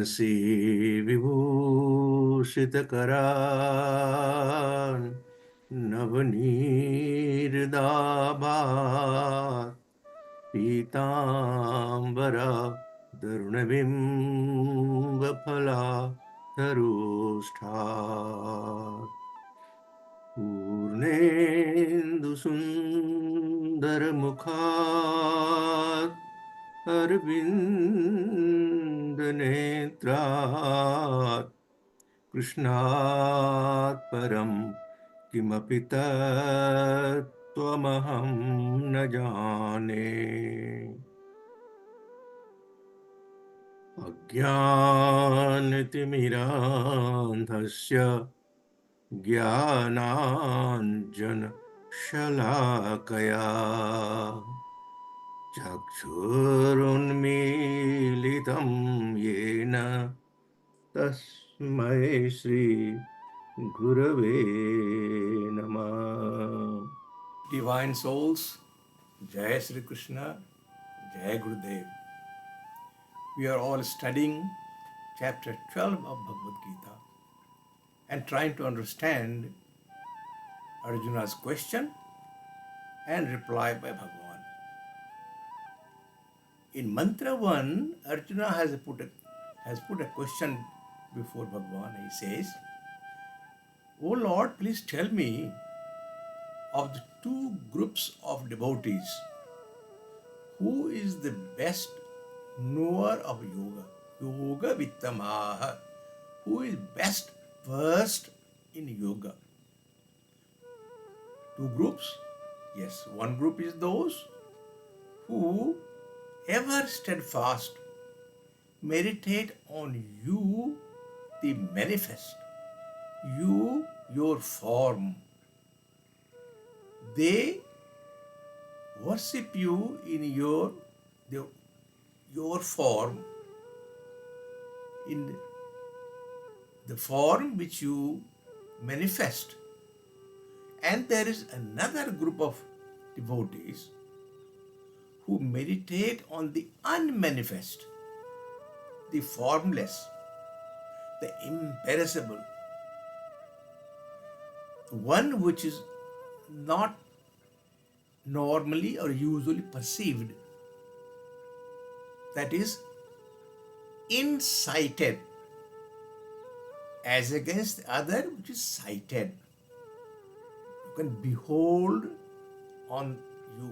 तुलसी विभूषितकरान् नवनीरदाभात् पीताम्बरा तरुणबिम्बफला तरुष्ठात् पूर्णेन्दुसुन्दरमुखात् अरविन्दनेत्रात् कृष्णात् परं किमपि तत्त्वमहं न जाने। अज्ञानतिमिरान्धस्य ज्ञानाञ्जनशलाकया चक्षुरुन्मीलितं येन तस्मै Shri Gurave Namah. Divine souls, Jai Shri Krishna, Jai Gurudev. We are all studying chapter 12 of Bhagavad Gita and trying to understand Arjuna's question and reply by Bhagavan. In mantra 1, Arjuna has put a question before Bhagavan. He says, "O Lord, please tell me of the two groups of devotees, who is the best knower of yoga? Yoga Vittamaha. Who is best versed in yoga?" Two groups? Yes, one group is those who ever steadfast meditate on you, the manifest, you, your form. They worship you in your form, in the form which you manifest. And there is another group of devotees who meditate on the unmanifest, the formless, the imperishable, one which is not normally or usually perceived, that is insighted, as against the other which is sighted. You can behold on you,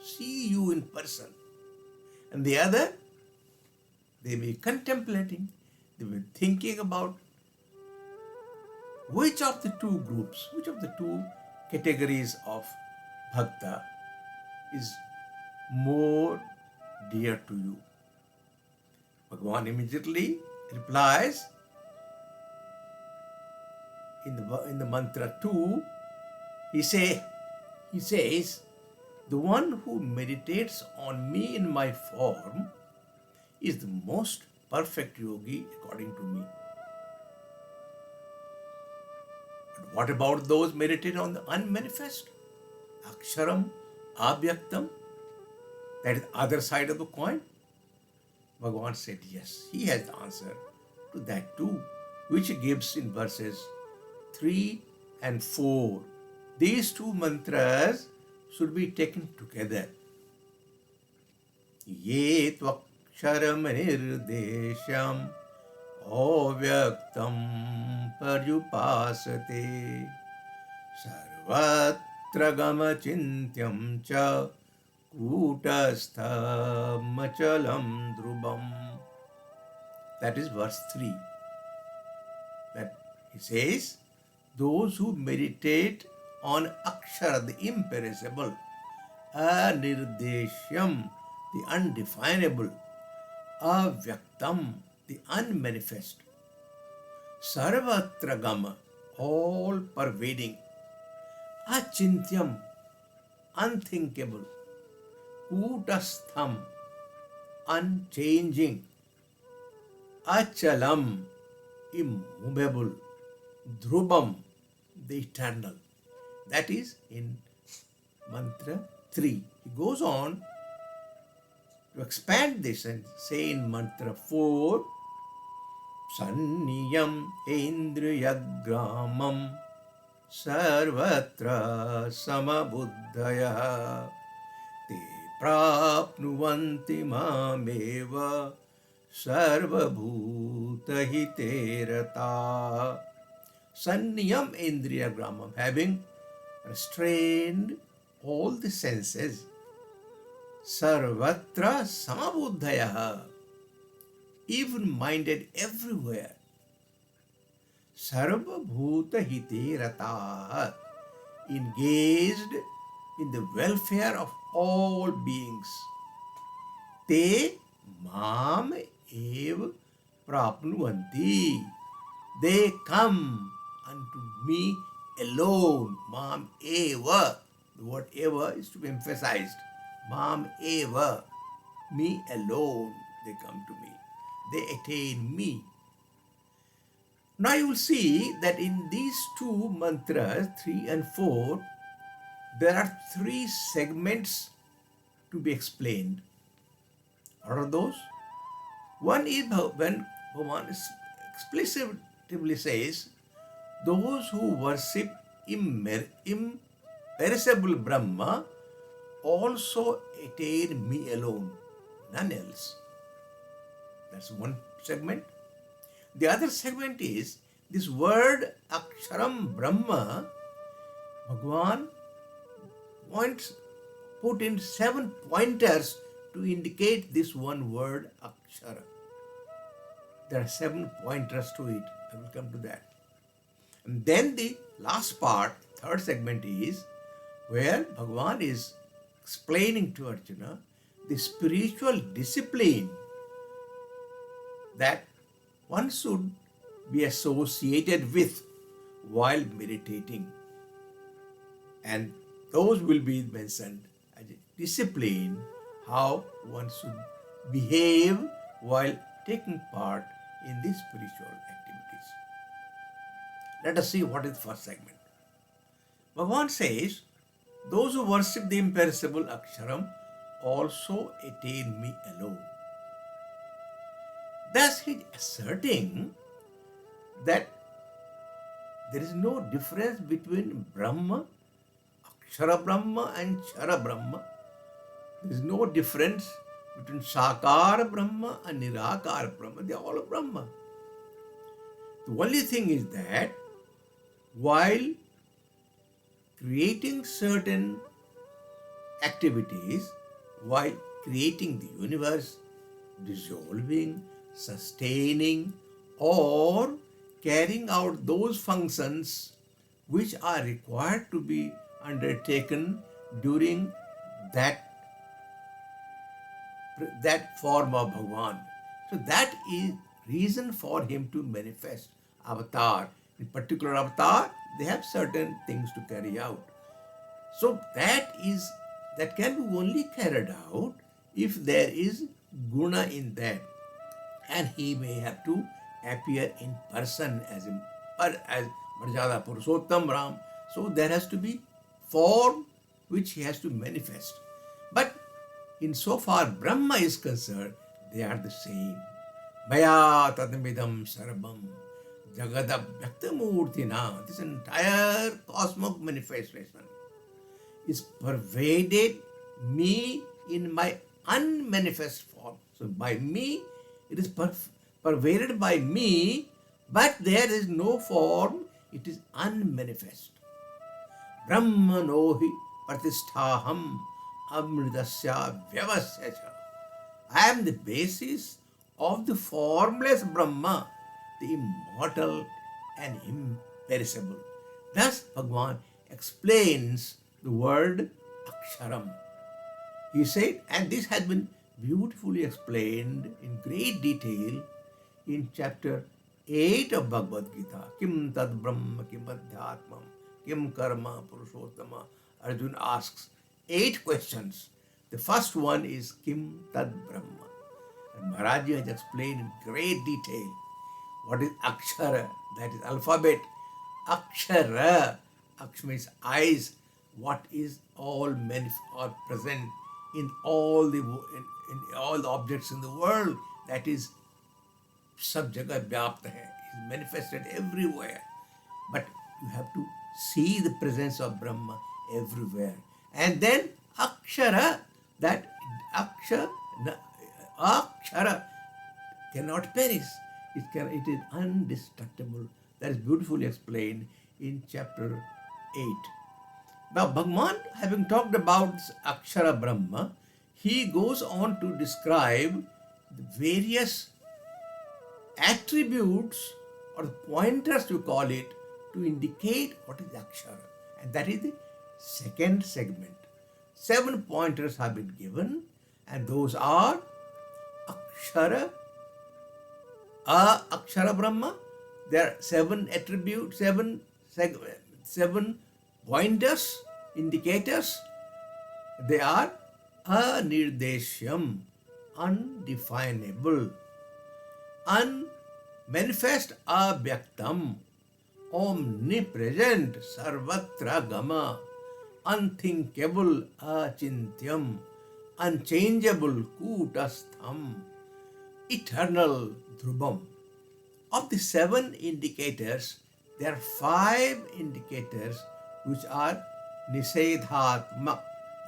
see you in person, and the other, they may be contemplating, they may be thinking about. Which of the two groups, which of the two categories of bhakta is more dear to you? Bhagavan immediately replies in the mantra 2, he says, the one who meditates on me in my form is the most perfect yogi according to me. But what about those meditating on the unmanifest? Aksharam, Abhyaktam, that is the other side of the coin. Bhagavan said, yes, he has the answer to that too, which he gives in verses 3 and 4. These two mantras should be taken together. Ye tvaksharam nirdesham avyaktam paryupasate sarvatra gama chintyam cha kutastha machalam drubam. That is verse 3. That he says, those who meditate on akshara, the imperishable, anirdeshyam, the undefinable, avyaktam, the unmanifest, sarvatra gama, all pervading, achintyam, unthinkable, kutastham, unchanging, achalam, immovable, dhrubam, the eternal. That is in mantra 3. He goes on to expand this and say in mantra 4, Sanniyam Indriyagramam Sarvatra Samabuddhaya Te Prapnuvanti Mameva Sarvabhutahite Rata. Sanniyam Indriyagramam, having restrained all the senses. Sarvatra Samabuddhaya, even-minded everywhere. Sarvabhuta hite rata, engaged in the welfare of all beings. Te mam ev prapnuvanti, they come unto me alone. Mam eva, the word eva is to be emphasized. Mam eva, me alone, they come to me. They attain me. Now you will see that in these two mantras, 3 and 4, there are 3 segments to be explained. What are those? One is when Bhagavan explicitly says, those who worship imperishable Brahma also attain me alone, none else. That's one segment. The other segment is this word Aksharam Brahma. Bhagavan put in 7 pointers to indicate this one word Akshara. There are 7 pointers to it. I will come to that. And then the last part, third segment, is where Bhagavan is explaining to Arjuna the spiritual discipline that one should be associated with while meditating. And those will be mentioned as a discipline, how one should behave while taking part in these spiritual activities. Let us see what is the first segment. Bhagavan says, those who worship the imperishable Aksharam also attain me alone. Thus he is asserting that there is no difference between Brahma, Akshara Brahma and Kshara Brahma. There is no difference between Sakara Brahma and Nirakara Brahma. They are all Brahma. The only thing is that while creating certain activities, while creating the universe, dissolving, sustaining, or carrying out those functions which are required to be undertaken during that form of Bhagavan. So that is reason for him to manifest avatar. In particular avatar, they have certain things to carry out. So that can be only carried out if there is guna in that. And he may have to appear in person as Marjada Purushottam Ram. So there has to be form which he has to manifest. But insofar Brahma is concerned, they are the same. Maya tadamidam sarabam jagadab vyaktamurtina. This entire cosmic manifestation is pervaded me in my unmanifest form. So by me, it is pervaded by me, but there is no form, it is unmanifest. Brahmanohi pratisthaham amridasya vyavasya cha. I am the basis of the formless Brahma, the immortal and imperishable. Thus Bhagavan explains the word Aksharam. He said, and this has been beautifully explained in great detail in chapter 8 of Bhagavad Gita. Kim tad brahma kim adhyatmam kim karma purushottama. Arjuna asks 8 questions. The first one is Kim tad brahma. And Maharaj has explained in great detail what is Akshara, that is alphabet. Akshara, Aksh means eyes, what is all present in all the objects in the world, that is सब जगह व्याप्त है, is manifested everywhere. But you have to see the presence of Brahma everywhere. And then Akshara, that Akshara cannot perish. It is indestructible. That is beautifully explained in chapter 8. Now, Bhagavan, having talked about Akshara Brahma, he goes on to describe the various attributes or the pointers, you call it, to indicate what is Akshara. And that is the second segment. 7 pointers have been given, and those are Akshara, Akshara Brahma. There are 7 attributes, 7 pointers, indicators. They are Anirdeshyam, undefinable, unmanifest abhyaktam, omnipresent sarvatra gama, unthinkable achintyam, unchangeable kutastham, eternal dhrubam. Of the 7 indicators, there are 5 indicators which are nisedhatma,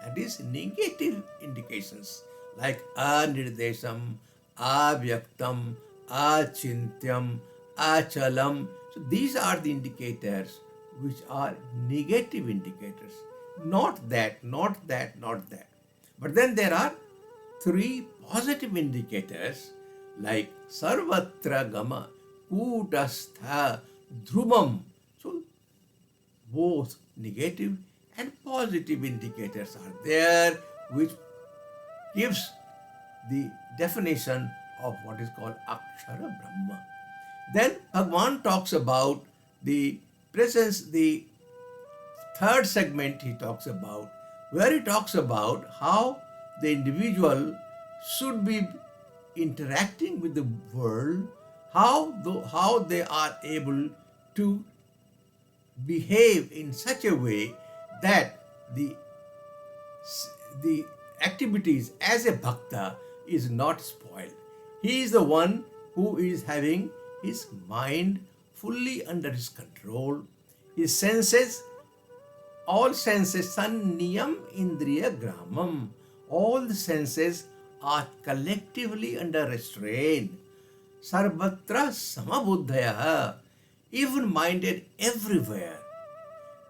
that is negative indications, like anirdesham, avyaktam, achintyam, achalam. So these are the indicators which are negative indicators. Not that, not that, not that. But then there are 3 positive indicators like sarvatra gama, kutastha, dhrubam. So both negative and positive indicators are there, which gives the definition of what is called Akshara Brahma. Then Bhagavan talks about the presence, the third segment he talks about, where he talks about how the individual should be interacting with the world, how they are able to behave in such a way that the activities as a bhakta is not spoiled. He is the one who is having his mind fully under his control, his senses, all senses, sanniyam indriya gramam, all the senses are collectively under restraint. Sarvatra samabuddhaya, even-minded everywhere.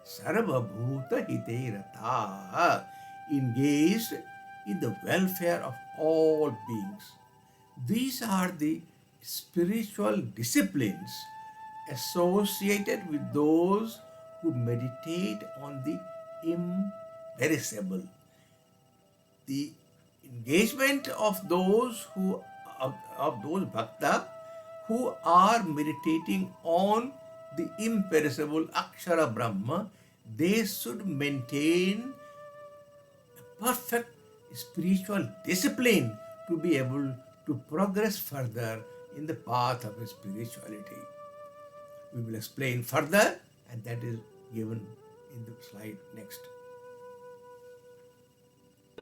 Sarvabhuta hiterata, engaged in the welfare of all beings. These are the spiritual disciplines associated with those who meditate on the imperishable. The engagement of those bhakta who are meditating on the imperishable Akshara Brahma, they should maintain a perfect spiritual discipline to be able to progress further in the path of spirituality. We will explain further, and that is given in the slide next.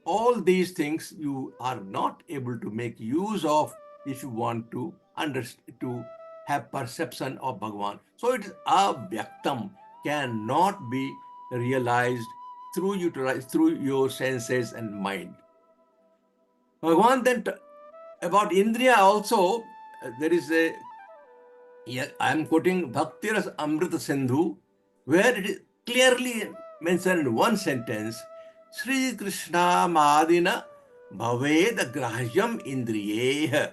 All these things you are not able to make use of if you want to understand, to have perception of Bhagavan. So it is avyaktam, cannot be realized through your senses and mind. Bhagavan then about Indriya also, there is a, I am quoting Bhakti Ras Amrita Sindhu, where it is clearly mentioned in one sentence, Sri Krishna Madina Bhaved Grahyam Indriye.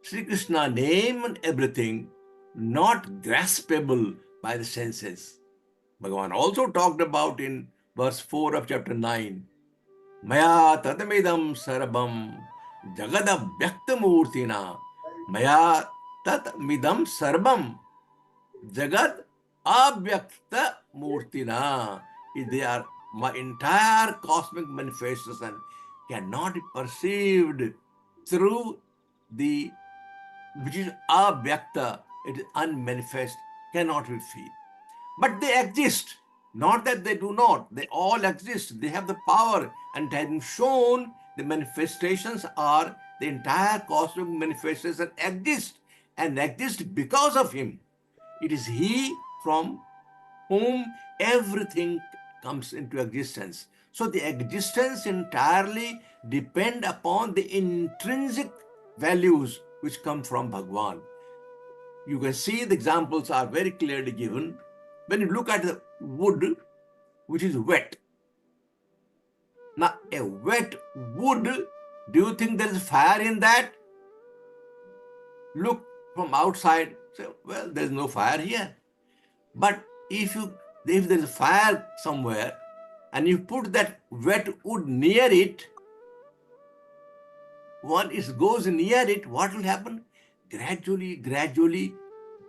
Sri Krishna name and everything not graspable by the senses. Bhagavan also talked about in verse 4 of chapter 9, Maya tatamidam sarabam jagada vyaktamurtina Maya tatamidam sarabam jagad avyakta murtina. They are my entire cosmic manifestation cannot be perceived through the, which is avyakta, it is unmanifest, cannot be felt. But they exist, not that they do not, they all exist, they have the power, and it has been shown the manifestations are, the entire cosmic manifestation exist, and exists because of him. It is he from whom everything comes into existence. So the existence entirely depend upon the intrinsic values which come from Bhagwan. You can see the examples are very clearly given. When you look at the wood, which is wet. Now, a wet wood, do you think there is fire in that? Look from outside, say, well, there's no fire here. But if there is fire somewhere and you put that wet wood near it, once it goes near it, what will happen? Gradually,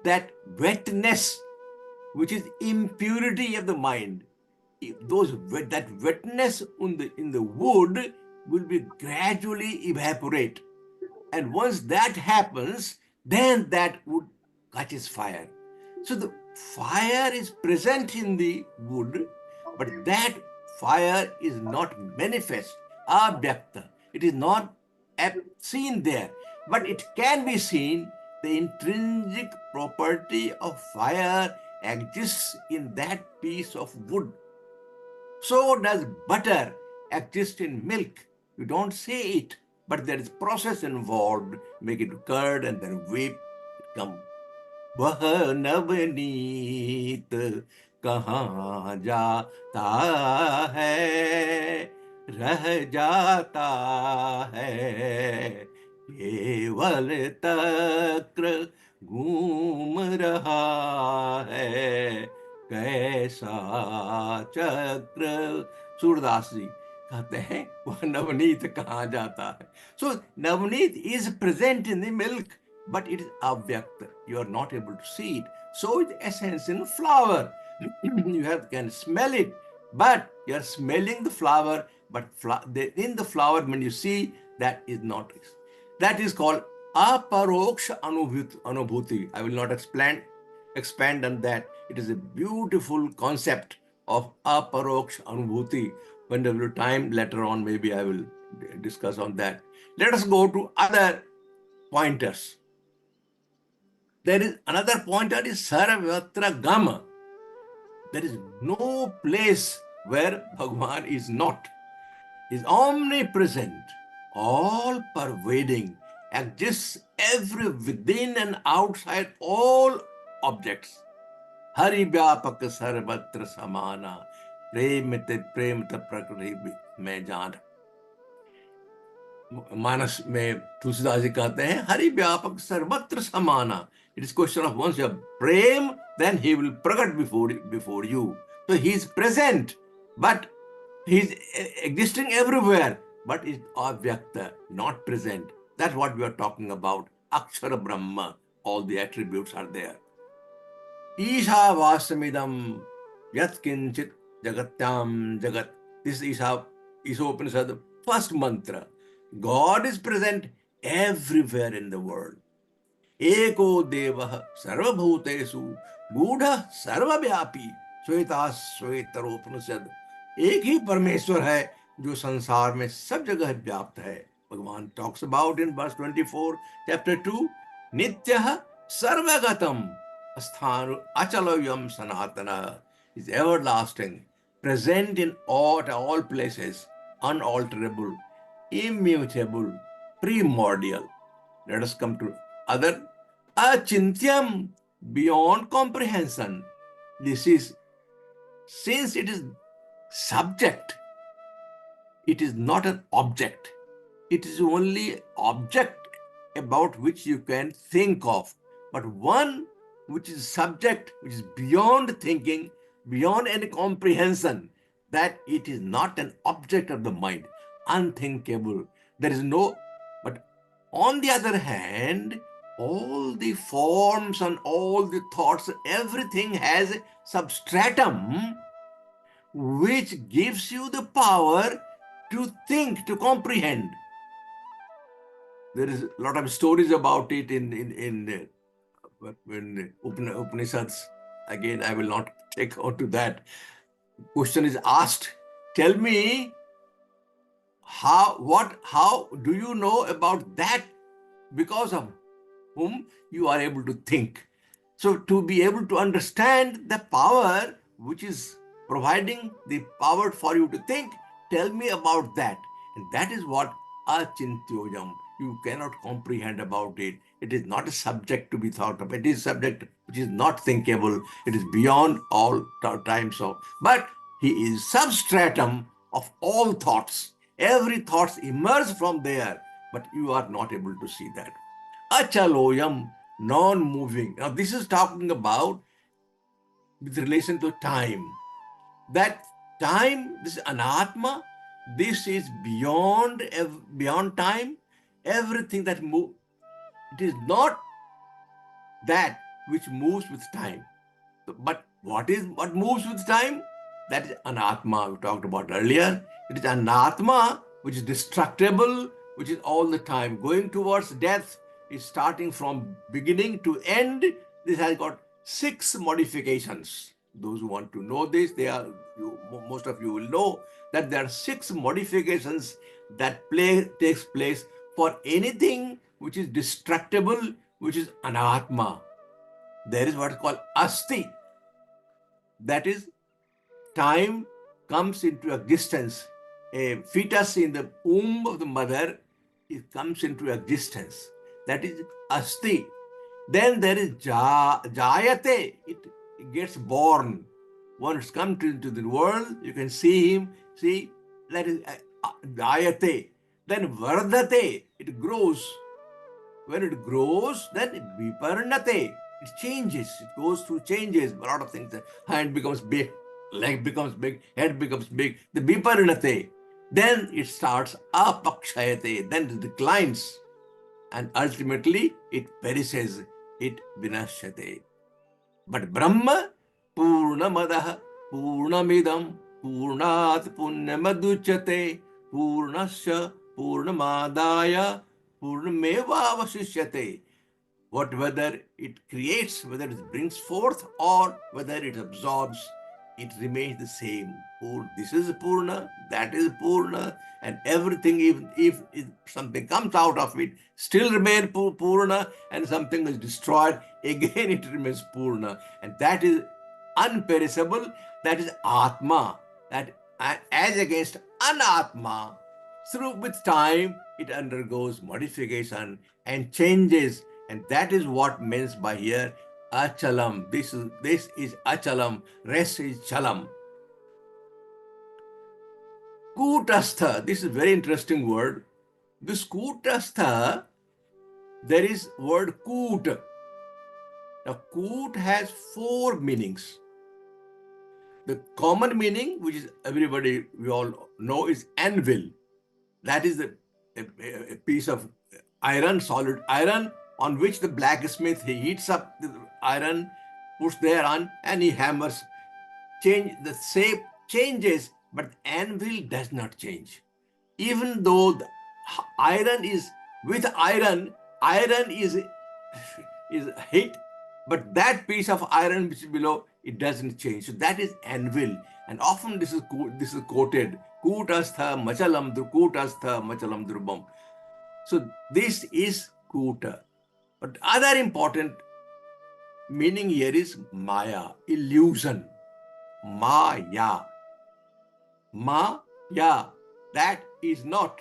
that wetness, which is impurity of the mind, that wetness in the wood will be gradually evaporate. And once that happens, then that wood catches fire. So the fire is present in the wood, but that fire is not manifest, abhyakta. It is not seen there, but it can be seen. The intrinsic property of fire exists in that piece of wood. So does butter exist in milk. You don't see it, but there is process involved, make it curd and then whip, it come. वह नवनीत कहाँ जाता है, रह जाता है, केवल तक्र घूम रहा है, कैसा चक्र. सूरदास जी कहते हैं वह नवनीत कहाँ जाता है. So Navneet is present in the milk, but it is avyakta. You are not able to see it. So is essence in flower. You can smell it, but you are smelling the flower, but in the flower, when you see, that is not. That is called aparoksha anubhuti. I will not expand on that. It is a beautiful concept of aparoksha anubhuti. When there will be time later on, maybe I will discuss on that. Let us go to other pointers. There is another pointer is sarvatra gama. There is no place where Bhagwan is not. He is omnipresent, all pervading, exists within and outside all objects. Hari vyapak sarvatra samana, premita prakriti mein jana. मानस में तुलसीदास जी कहते हैं हरि व्यापक सर्वत्र समाना. It is question of once you have prem, then he will pragat before you. So he is present, but he is existing everywhere, but is avyakta, not present. That's what we are talking about. Akshara Brahma, all the attributes are there. Isha vasamidam yat kinchit jagatyam jagat. This is Isha Upanishad, first mantra. God is present everywhere in the world. Eko devah sarvabhutesu gudha sarvavyapi Shweta श्वेतरोपनिषद. एक ही परमेश्वर है जो संसार में सब जगह व्याप्त है. भगवान talks about in verse 24 chapter 2 नित्यः सर्वगतम स्थानु अचलोयम सनातनः, is everlasting, present in all places, unalterable, immutable, primordial. Let us come to other. Achintyam, beyond comprehension. This is, since it is subject, it is not an object. It is only object about which you can think of. But one which is subject, which is beyond thinking, beyond any comprehension, that it is not an object of the mind. Unthinkable. There is no, but on the other hand, all the forms and all the thoughts, everything has substratum which gives you the power to think, to comprehend. There is a lot of stories about it in Upanishads. Again, I will not take on to that. Question is asked, tell me, how do you know about that? Because of whom you are able to think. So to be able to understand the power which is providing the power for you to think, tell me about that. And that is what achintyojam. You cannot comprehend about it. It is not a subject to be thought of. It is a subject which is not thinkable. It is beyond all times of. But he is substratum of all thoughts. Every thought emerges from there, but you are not able to see that. Achaloyam, non-moving. Now this is talking about with relation to time. That time, this is anatma, this is beyond time. Everything that moves, it is not that which moves with time. But what moves with time? That is anatma we talked about earlier. It is anatma which is destructible, which is all the time going towards death, is starting from beginning to end. This has got 6 modifications. Those who want to know this, most of you will know that there are 6 modifications that takes place for anything which is destructible, which is anatma. There is what is called asti. That is, time comes into existence. A fetus in the womb of the mother, it comes into existence. That is asti. Then there is jayate. It gets born. Once comes into the world, you can see him. See, that is jayate. Then vardhate. It grows. When it grows, then viparnate. It changes. It goes through changes. A lot of things. Hand becomes big, leg becomes big, head becomes big. The viparnate. Then it starts apakshayate. Then it declines. And ultimately, it perishes. It vinashyate. But Brahma, Purnamadaha, Purnamidam, Purnat Punyamaduchate, Purnasya, Purnamadaya, Purnameva Vasishyate. Whether it creates, whether it brings forth, or whether it absorbs, it remains the same. This is Purna, that is Purna, and everything, even if something comes out of it, still remains Purna, and something is destroyed, again it remains Purna. And that is unperishable, that is Atma. That as against Anatma, with time, it undergoes modification and changes. And that is what means by here, achalam. This is achalam, rest is chalam. Kutastha, this is a very interesting word. This kutastha, there is word kut. Now, kut has 4 meanings. The common meaning, which is we all know, is anvil. That is a piece of iron, solid iron, on which the blacksmith, he heats up the iron, puts there on, and he hammers. The shape changes, but the anvil does not change. Even though the iron is with iron is hit, but that piece of iron which is below, it doesn't change. So that is anvil. And often this is quoted, Kutastha machalam kutastha machalam drubam. So this is kuta. But other important meaning here is maya, illusion. Maya. Maya. That is not.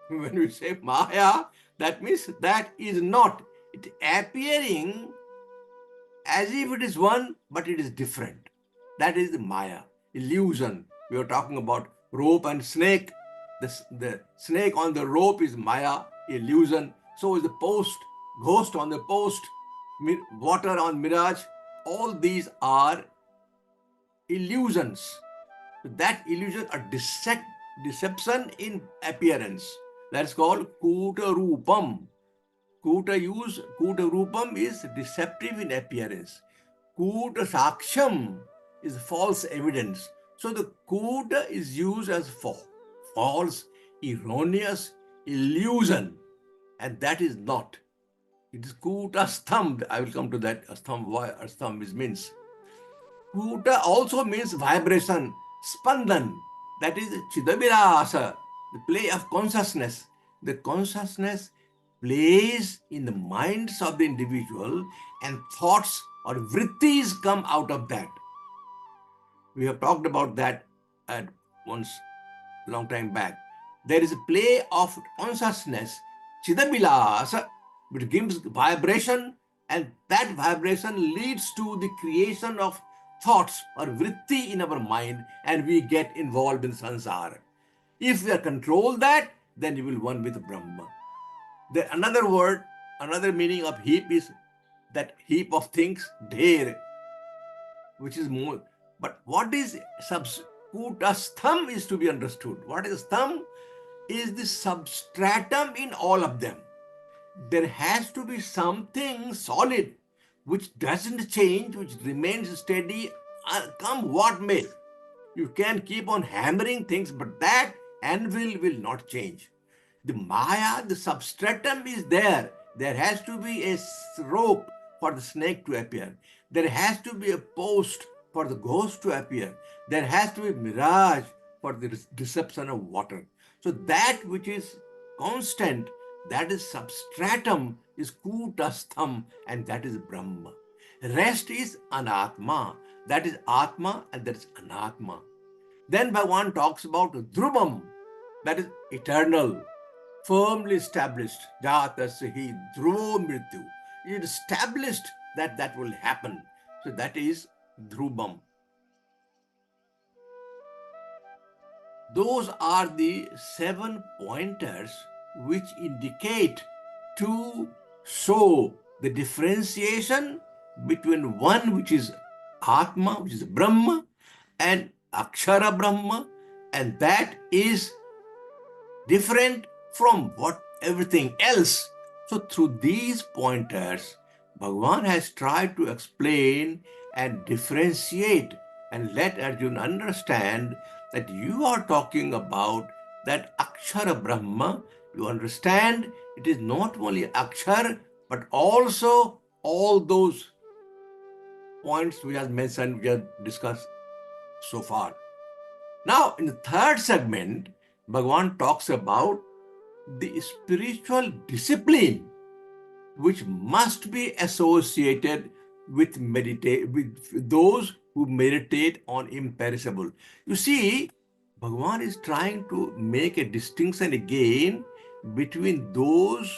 When we say maya, that means that is not. It appearing as if it is one, but it is different. That is the maya, illusion. We are talking about rope and snake. The snake on the rope is maya, illusion. So is the post, ghost on the post, water on mirage. All these are illusions. That illusion are deception in appearance. That's called kuta rupam. Kuta rupam is deceptive in appearance. Kuta saksham is false evidence. So the kuta is used as false, erroneous illusion, and that is not. It is kuta astham. I will come to that. Astham, why astham means. Kuta also means vibration, spandan. That is chidavirasa, the play of consciousness. The consciousness plays in the minds of the individual, and thoughts or vrittis come out of that. We have talked about that at once long time back. There is a play of consciousness, chidabilasa, which gives vibration, and that vibration leads to the creation of thoughts or vritti in our mind, and we get involved in sansara. If we are control that, then you will one with Brahma. Another word, another meaning of heap is that heap of things, dher, which is more. But what is subskutastham is to be understood. What is tham? Is the substratum in all of them. There has to be something solid which doesn't change, which remains steady, come what may. You can keep on hammering things, but that anvil will not change. The Maya, the substratum is there. There has to be a rope for the snake to appear. There has to be a post for the ghost to appear. There has to be mirage for the deception of water. So that which is constant, that is substratum, is kutastham, and that is Brahma. Rest is anatma. That is atma and that is anatma. Then Bhagavan talks about dhrubam, that is eternal, firmly established. Jatasya dhruvo mrityu. It is established that that will happen. So that is dhrubam. Those are the 7 pointers which indicate to show the differentiation between one which is Atma, which is Brahma, and Akshara Brahma, and that is different from what everything else. So through these pointers, Bhagavan has tried to explain and differentiate and let Arjuna understand that you are talking about that Akshara Brahma. You understand it is not only Akshar, but also all those points we have mentioned, we have discussed so far. Now, in the third segment, Bhagavan talks about the spiritual discipline which must be associated with with those who meditate on imperishable. You see, Bhagavan is trying to make a distinction again between those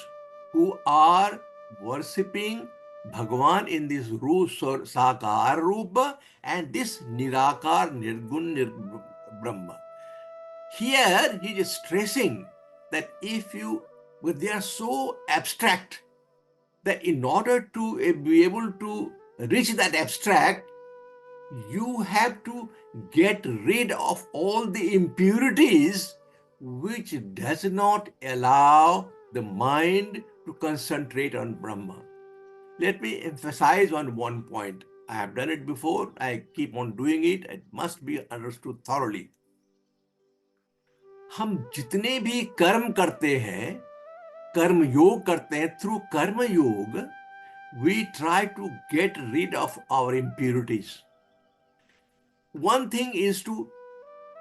who are worshipping Bhagavan in this Sakar Rupa and this Nirakar Nirgun Brahma. Here he is stressing that they are so abstract that in order to be able to reach that abstract, you have to get rid of all the impurities which does not allow the mind to concentrate on Brahma. Let me emphasize on one point. I have done it before. I keep on doing it. It must be understood thoroughly. हम जितने भी कर्म करते हैं, कर्म योग करते हैं, through karma yoga, we try to get rid of our impurities. One thing is to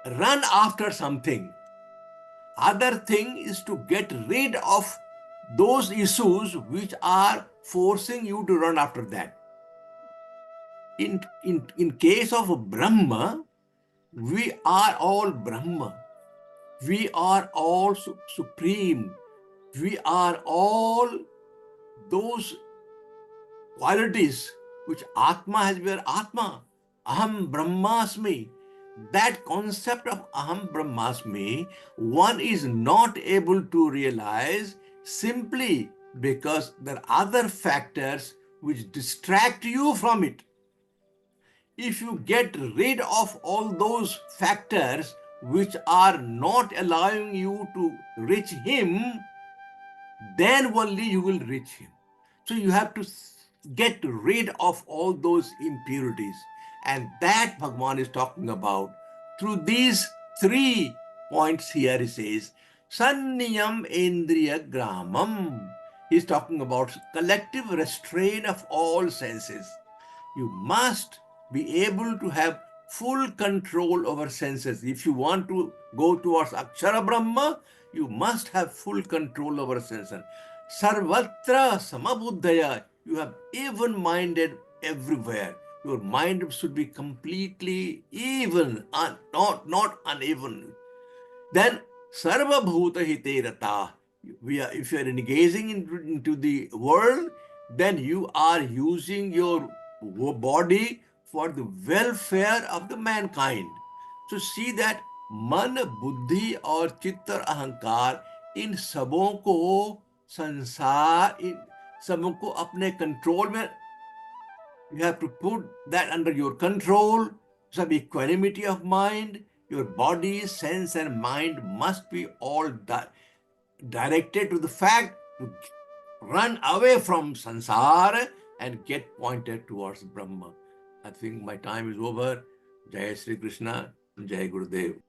run after something. Other thing is to get rid of those issues which are forcing you to run after that. In case of Brahma, we are all Brahma. We are all supreme. We are all those qualities which Atma has been Atma. Aham Brahmasmi. That concept of Aham Brahmasmi, one is not able to realize simply because there are other factors which distract you from it. If you get rid of all those factors which are not allowing you to reach Him, then only you will reach Him. So you have to get rid of all those impurities. And that Bhagavan is talking about. Through these 3 points here he says, Sanniyam Indriya Gramam. He's talking about collective restraint of all senses. You must be able to have full control over senses. If you want to go towards Akshara Brahma, you must have full control over senses. Sarvatra samabuddhaya. You have even-minded everywhere. Your mind should be completely even, not uneven. Then sarva bhuta hiterata. If you are engaging into the world, then you are using your body for the welfare of the mankind. So see that मन बुद्धि और चित्त और अहंकार इन सबों को संसार इन सबों को अपने कंट्रोल में, you have to put that under your control. Some equanimity of mind, your body, sense, and mind must be all directed to the fact to run away from sansara and get pointed towards Brahma. I think my time is over. Jai Sri Krishna, Jai Gurudev.